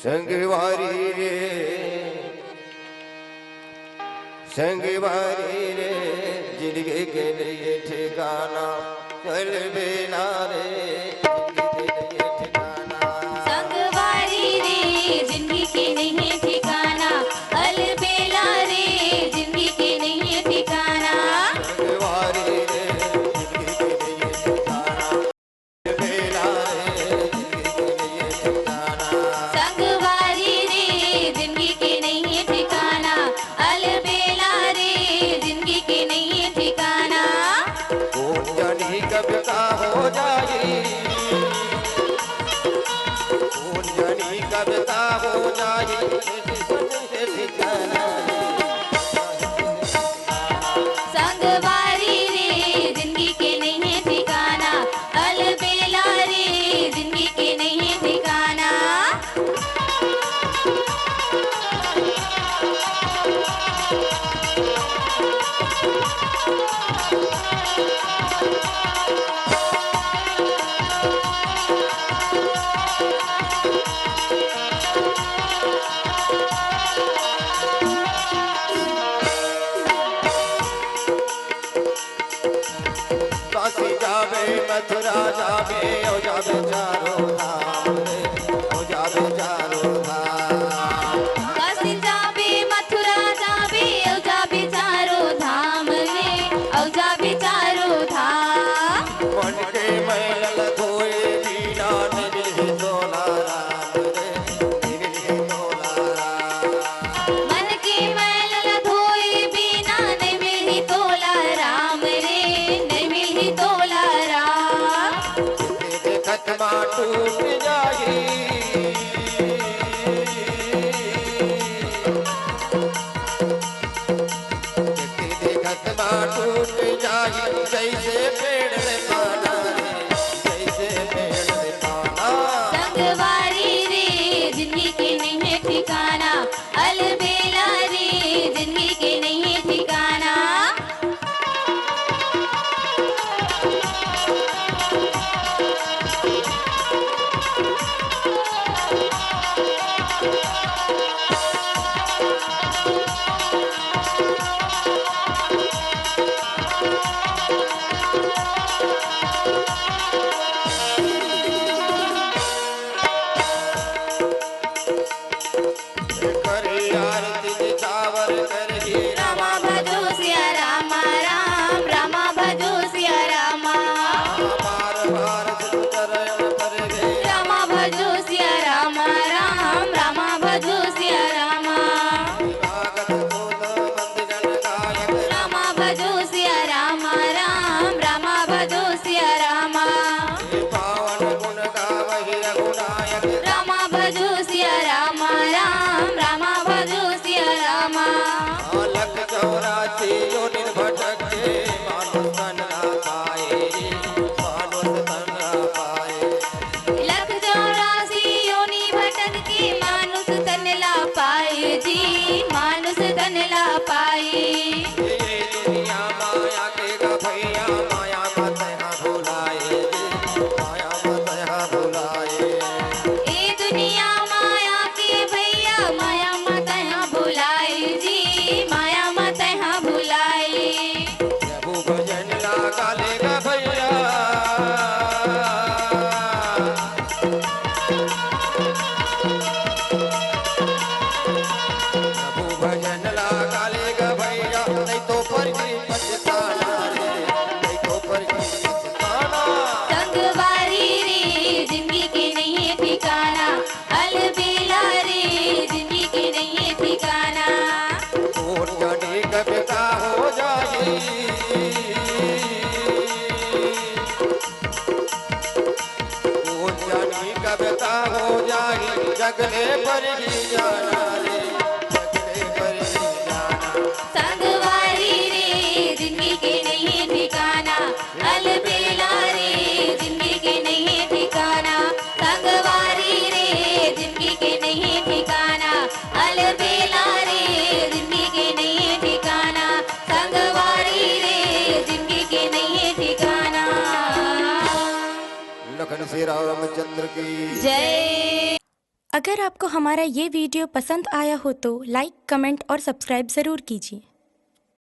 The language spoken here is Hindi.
संगवारी रे संगवारी रे जिंदगी के लिए ठिकाना चल बेला रे जिंदगी के लिए ठिकाना संगवारी रे जिंदगी के नहीं ठिकाना अलबेला रे जिंदगी के नहीं ठिकाना संगवारी रे जिंदगी के लिए ठिकाना बेला रे जिंदगी के लिए ठिकाना संगवारी रे जिंदगी के नहीं ठिकाना अलबेला रे जिंदगी के नहीं ठिकाना कौन जाने कब का हो जाए कौन जाने कब का हो जाए संगवारी रे जिंदगी के नहीं ठिकाना अलबेला रे जिंदगी के नहीं ठिकाना काशी जावे मथुरा जावे ओ जावे चारों धाम रे ओ जावे चारों धाम काशी जावे मथुरा जावे औ जावे चारों धाम रे औ जावे चारों धाम मन के मैल धोए बिना नहीं तोला राम रे नहीं तोला राम मन के मैल धोए बिना नहीं मिली तोला राम रे नहीं मिली तोला राम खत्मा टूट जाए खत्मा टूट जाए जैसे पेड़ रे पाना रे जैसे पेड़ रे पाना संगवारी रे जिंदगी के नहीं ठिकाना अलबेला रे जिंदगी के नहीं ठिकाना करे आरती दिखावर कर ही रामा भजो सिया रामा राम रामा भजो सिया रामा बार बार चरण पर गए रामा भजो सिया रामा राम रामा भजो सिया रामा भागत बोध मंदिर गायक रामा भजो सिया रामा राम रामा भजो सिया रामा पावन गुण गावहि रघुनायक रामा भजो सिया रामा राम रामा भजो सिया रामा लख 84 योनिन भटके मानुष तन ना पाए मानुष तन ना पाए लख 84 योनि भटक के मानुष तन ला पाए जी मानुष तन ला पाए ये दुनिया माया के गभैया माया मत यहाँ भुलाए माया मत यहाँ भुलाए ए दुनिया माया के भैया माया मत यहाँ भुलाए जी माया मत यहाँ भुलाए प्रभु भजन लगा लेगा भैया प्रभु भजन लगा लेगा भैया नहीं तो पर पछताना रे नहीं तो पर पछताना संगवारी रे जिंदगी के नहीं ठिकाना अलबेला रे जिंदगी के नहीं ठिकाना कौन जाने कब का हो जाए कौन जाने कब का हो जाए जगले पर ही जाना रे जगले पर ही जाना संगवारी रे जिंदगी के नहीं ठिकाना अलबेला रे जिंदगी के नहीं ठिकाना संगवारी रे जिंदगी के नहीं ठिकाना अलबेला रे जिंदगी के नहीं ठिकाना संगवारी रे जिंदगी के नहीं ठिकाना लखन श्री रामचंद्र की जय। अगर आपको हमारा ये वीडियो पसंद आया हो तो लाइक, कमेंट और सब्सक्राइब ज़रूर कीजिए।